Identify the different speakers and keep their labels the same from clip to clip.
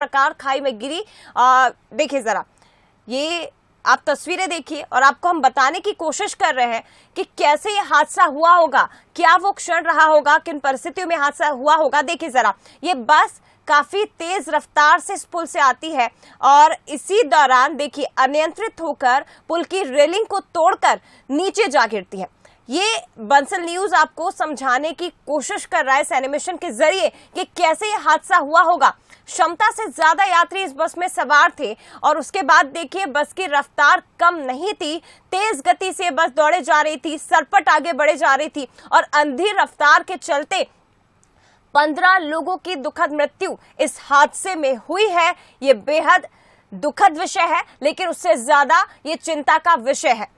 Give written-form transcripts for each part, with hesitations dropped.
Speaker 1: प्रकार खाई में गिरी। देखिए जरा, ये आप तस्वीरें देखिए और आपको हम बताने की कोशिश कर रहे हैं कि कैसे ये हादसा हुआ होगा, क्या वो क्षण रहा होगा, किन परिस्थितियों में हादसा हुआ होगा। देखिए जरा, ये बस काफी तेज रफ्तार से इस पुल से आती है और इसी दौरान देखिए अनियंत्रित होकर पुल की रेलिंग को तोड़कर नीचे जा गिरती है। ये बंसल न्यूज आपको समझाने की कोशिश कर रहा है इस एनिमेशन के जरिए कि कैसे ये हादसा हुआ होगा। क्षमता से ज्यादा यात्री इस बस में सवार थे और उसके बाद देखिए बस की रफ्तार कम नहीं थी, तेज गति से बस दौड़े जा रही थी, सरपट आगे बढ़े जा रही थी और अंधी रफ्तार के चलते 15 लोगों की दुखद मृत्यु इस हादसे में हुई है। ये बेहद दुखद विषय है, लेकिन उससे ज्यादा ये चिंता का विषय है।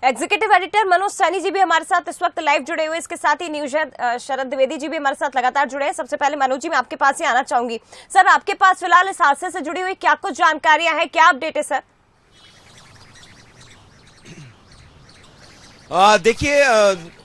Speaker 1: एग्जीक्यूटिव एडिटर मनोज सैनी जी भी हमारे साथ इस वक्त लाइव जुड़े हुए, इसके साथ ही न्यूज हेड शरद द्विवेदी जी भी हमारे साथ लगातार जुड़े हैं। सबसे पहले मनोज जी, मैं आपके पास ही आना चाहूंगी। सर, आपके पास फिलहाल इस हादसे से जुड़ी हुई क्या कुछ जानकारियां हैं, क्या अपडेट है सर?
Speaker 2: देखिए,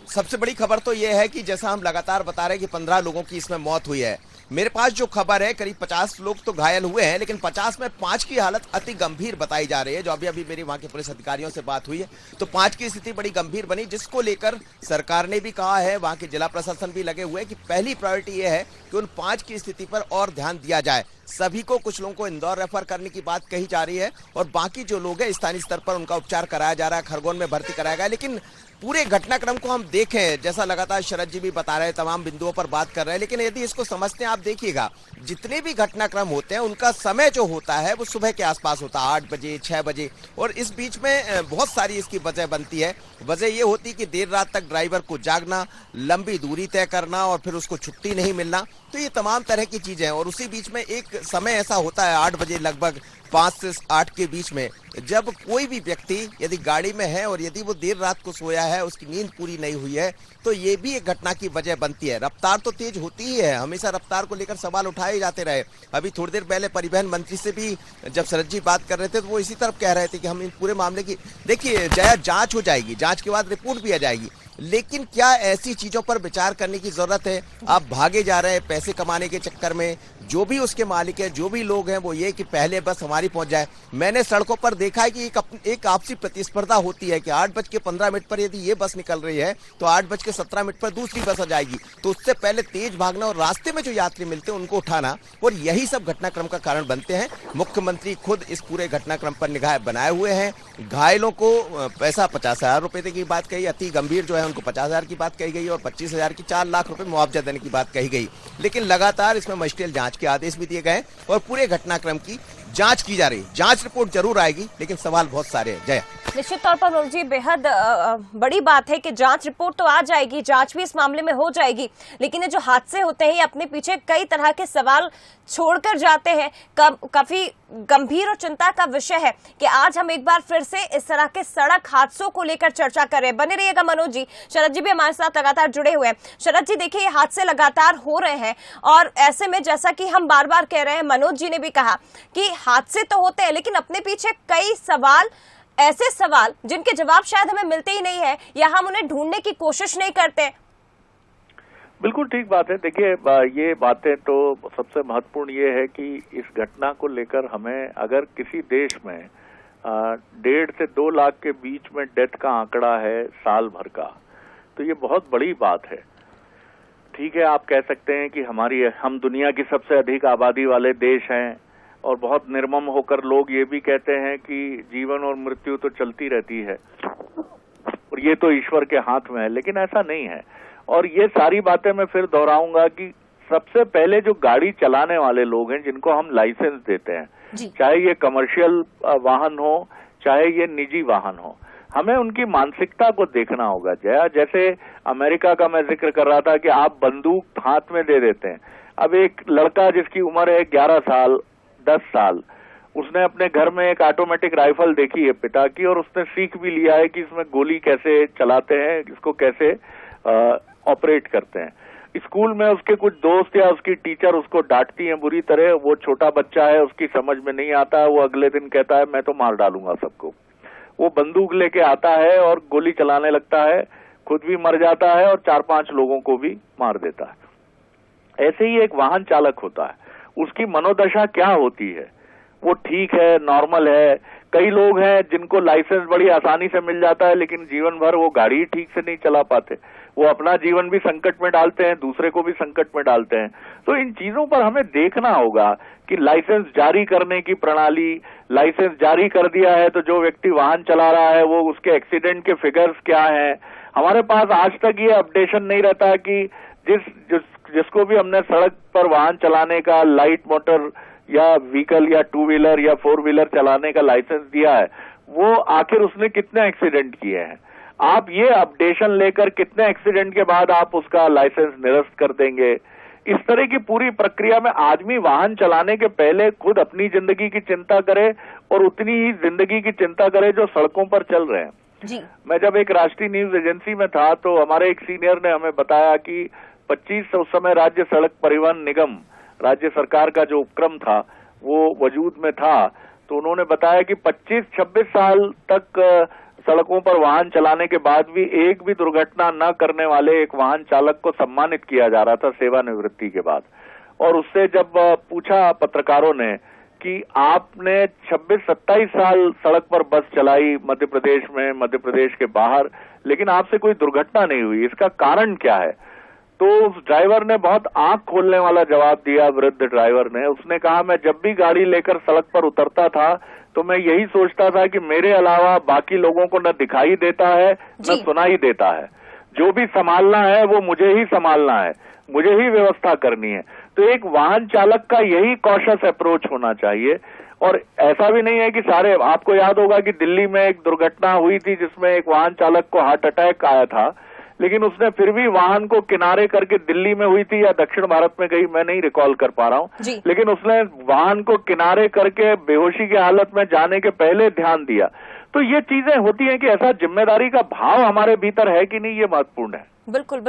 Speaker 2: सबसे बड़ी खबर तो यह है कि जैसा हम लगातार बता रहे हैं कि 15 लोगों की इसमें मौत हुई है। मेरे पास जो खबर है करीब 50 लोग तो घायल हुए हैं, लेकिन 50 में 5 की हालत अति गंभीर बताई जा रही है। जो अभी मेरी वहां के पुलिस अधिकारियों से बात हुई है तो 5 की स्थिति बड़ी गंभीर बनी, जिसको लेकर सरकार ने भी कहा है, वहां के जिला प्रशासन भी लगे हुए हैं कि पहली प्रायोरिटी ये है कि उन 5 की स्थिति पर और ध्यान दिया जाए। सभी को, कुछ लोगों को इंदौर रेफर करने की बात कही जा रही है और बाकी जो लोग हैं स्थानीय स्तर पर उनका उपचार कराया जा रहा है, खरगोन में भर्ती कराया गया। लेकिन पूरे घटनाक्रम को हम देखें, जैसा लगातार शरद जी भी बता रहे हैं, तमाम बिंदुओं पर बात कर रहे हैं, लेकिन यदि इसको समझते हैं, आप देखिएगा जितने भी घटनाक्रम होते हैं उनका समय जो होता है वो सुबह के आसपास होता है, 8 बजे 6 बजे, और इस बीच में बहुत सारी इसकी वजह बनती है। वजह ये होती है कि देर रात तक ड्राइवर को जागना, लंबी दूरी तय करना और फिर उसको छुट्टी नहीं मिलना, तो ये तमाम तरह की चीजें हैं। और उसी बीच में एक समय ऐसा होता है 8 बजे लगभग 5 से 8 के बीच में, जब कोई भी व्यक्ति यदि गाड़ी में है और यदि वो देर रात को सोया है, उसकी नींद पूरी नहीं हुई है, तो ये भी एक घटना की वजह बनती है। रफ्तार तो तेज होती ही है, हमेशा रफ्तार को लेकर सवाल उठाए जाते रहे। अभी थोड़ी देर पहले परिवहन मंत्री से भी जब शरद जी बात कर रहे थे तो वो इसी तरफ कह रहे थे कि हम इन पूरे मामले की, देखिए जांच हो जाएगी, जांच के बाद रिपोर्ट भी आ जाएगी, लेकिन क्या ऐसी चीजों पर विचार करने की जरूरत है? आप भागे जा रहे हैं पैसे कमाने के चक्कर में। जो भी उसके मालिक है, जो भी लोग हैं, वो ये कि पहले बस हमारी पहुंच जाए। मैंने सड़कों पर देखा है कि एक आपसी प्रतिस्पर्धा होती है कि 8:15 पर यदि ये बस निकल रही है तो 8:17 पर दूसरी बस आ जाएगी, तो उससे पहले तेज भागना और रास्ते में जो यात्री मिलते हैं उनको उठाना, और यही सब घटनाक्रम का कारण बनते हैं। मुख्यमंत्री खुद इस पूरे घटनाक्रम पर निगाह बनाए हुए हैं। घायलों को पैसा 50,000 रुपए की बात कही, अति गंभीर जो है उनको 50,000 की बात कही गई और 25,000 की 4 लाख रुपए मुआवजा देने की बात कही गई। लेकिन लगातार इसमें मजिस्ट्रियल जांच के आदेश भी दिए गए और पूरे घटनाक्रम की जांच की जा रही है। जांच रिपोर्ट जरूर आएगी, लेकिन सवाल बहुत सारे हैं। जय,
Speaker 1: निश्चित तौर पर मनोज जी, बेहद बड़ी बात है कि जांच रिपोर्ट तो आ जाएगी, जांच भी इस मामले में हो जाएगी, लेकिन ये जो हादसे होते हैं ये अपने पीछे कई तरह के सवाल छोड़कर जाते हैं। काफी गंभीर और चिंता का विषय है कि आज हम एक बार फिर से इस तरह के सड़क हादसों को लेकर चर्चा कर रहे हैं। बने रहिएगा मनोज जी। शरद जी भी हमारे साथ लगातार जुड़े हुए हैं। शरद जी, देखिए ये हादसे लगातार हो रहे हैं और ऐसे में जैसा कि हम बार बार कह रहे हैं, मनोज जी ने भी कहा कि हादसे तो होते हैं, लेकिन अपने पीछे कई सवाल, ऐसे सवाल जिनके जवाब शायद हमें मिलते ही नहीं है या हम उन्हें ढूंढने की कोशिश नहीं करते।
Speaker 3: बिल्कुल ठीक बात है। देखिए, ये बातें तो सबसे महत्वपूर्ण ये है कि इस घटना को लेकर हमें, अगर किसी देश में 1.5 से 2 लाख के बीच में डेथ का आंकड़ा है साल भर का, तो ये बहुत बड़ी बात है। ठीक है, आप कह सकते हैं कि हम दुनिया की सबसे अधिक आबादी वाले देश हैं और बहुत निर्मम होकर लोग ये भी कहते हैं कि जीवन और मृत्यु तो चलती रहती है और ये तो ईश्वर के हाथ में है, लेकिन ऐसा नहीं है। और ये सारी बातें मैं फिर दोहराऊंगा कि सबसे पहले जो गाड़ी चलाने वाले लोग हैं, जिनको हम लाइसेंस देते हैं, चाहे ये कमर्शियल वाहन हो चाहे ये निजी वाहन हो, हमें उनकी मानसिकता को देखना होगा। जैसे अमेरिका का मैं जिक्र कर रहा था कि आप बंदूक हाथ में दे देते हैं। अब एक लड़का जिसकी उम्र है 11 साल 10 साल, उसने अपने घर में एक ऑटोमेटिक राइफल देखी है पिता की, और उसने सीख भी लिया है कि इसमें गोली कैसे चलाते हैं, इसको कैसे ऑपरेट करते हैं। स्कूल में उसके कुछ दोस्त या उसकी टीचर उसको डांटती हैं बुरी तरह, वो छोटा बच्चा है, उसकी समझ में नहीं आता है, वो अगले दिन कहता है मैं तो मार डालूंगा सबको। वो बंदूक लेके आता है और गोली चलाने लगता है, खुद भी मर जाता है और 4-5 लोगों को भी मार देता है। ऐसे ही एक वाहन चालक होता है, उसकी मनोदशा क्या होती है, वो ठीक है, नॉर्मल है। कई लोग हैं जिनको लाइसेंस बड़ी आसानी से मिल जाता है, लेकिन जीवन भर वो गाड़ी ठीक से नहीं चला पाते, वो अपना जीवन भी संकट में डालते हैं, दूसरे को भी संकट में डालते हैं। तो इन चीजों पर हमें देखना होगा कि लाइसेंस जारी करने की प्रणाली, लाइसेंस जारी कर दिया है तो जो व्यक्ति वाहन चला रहा है वो उसके एक्सीडेंट के फिगर्स क्या हैं। हमारे पास आज तक ये अपडेशन नहीं रहता कि जिसको भी हमने सड़क पर वाहन चलाने का लाइट मोटर या व्हीकल या टू व्हीलर या फोर व्हीलर चलाने का लाइसेंस दिया है, वो आखिर उसने कितने एक्सीडेंट किए हैं। आप ये अपडेशन लेकर कितने एक्सीडेंट के बाद आप उसका लाइसेंस निरस्त कर देंगे। इस तरह की पूरी प्रक्रिया में आदमी वाहन चलाने के पहले खुद अपनी जिंदगी की चिंता करे और उतनी ही जिंदगी की चिंता करे जो सड़कों पर चल रहे हैं।
Speaker 1: जी।
Speaker 3: मैं जब एक राष्ट्रीय न्यूज एजेंसी में था तो हमारे एक सीनियर ने हमें बताया कि 25 उस समय राज्य सड़क परिवहन निगम, राज्य सरकार का जो उपक्रम था वो वजूद में था, तो उन्होंने बताया कि 25-26 साल तक सड़कों पर वाहन चलाने के बाद भी एक भी दुर्घटना न करने वाले एक वाहन चालक को सम्मानित किया जा रहा था सेवानिवृत्ति के बाद। और उससे जब पूछा पत्रकारों ने कि आपने 26-27 साल सड़क पर बस चलाई मध्य प्रदेश में, मध्य प्रदेश के बाहर, लेकिन आपसे कोई दुर्घटना नहीं हुई, इसका कारण क्या है? तो उस ड्राइवर ने बहुत आंख खोलने वाला जवाब दिया, वृद्ध ड्राइवर ने। उसने कहा, मैं जब भी गाड़ी लेकर सड़क पर उतरता था तो मैं यही सोचता था कि मेरे अलावा बाकी लोगों को न दिखाई देता है न सुनाई देता है, जो भी संभालना है वो मुझे ही संभालना है, मुझे ही व्यवस्था करनी है। तो एक वाहन चालक का यही कॉशियस अप्रोच होना चाहिए। और ऐसा भी नहीं है कि सारे, आपको याद होगा कि दिल्ली में एक दुर्घटना हुई थी जिसमें एक वाहन चालक को हार्ट अटैक आया था, लेकिन उसने फिर भी वाहन को किनारे करके, दिल्ली में हुई थी या दक्षिण भारत में कहीं, मैं नहीं रिकॉल कर पा रहा हूं, लेकिन उसने वाहन को किनारे करके बेहोशी की हालत में जाने के पहले ध्यान दिया। तो ये चीजें होती हैं कि ऐसा जिम्मेदारी का भाव हमारे भीतर है कि नहीं, ये महत्वपूर्ण है।
Speaker 1: बिल्कुल।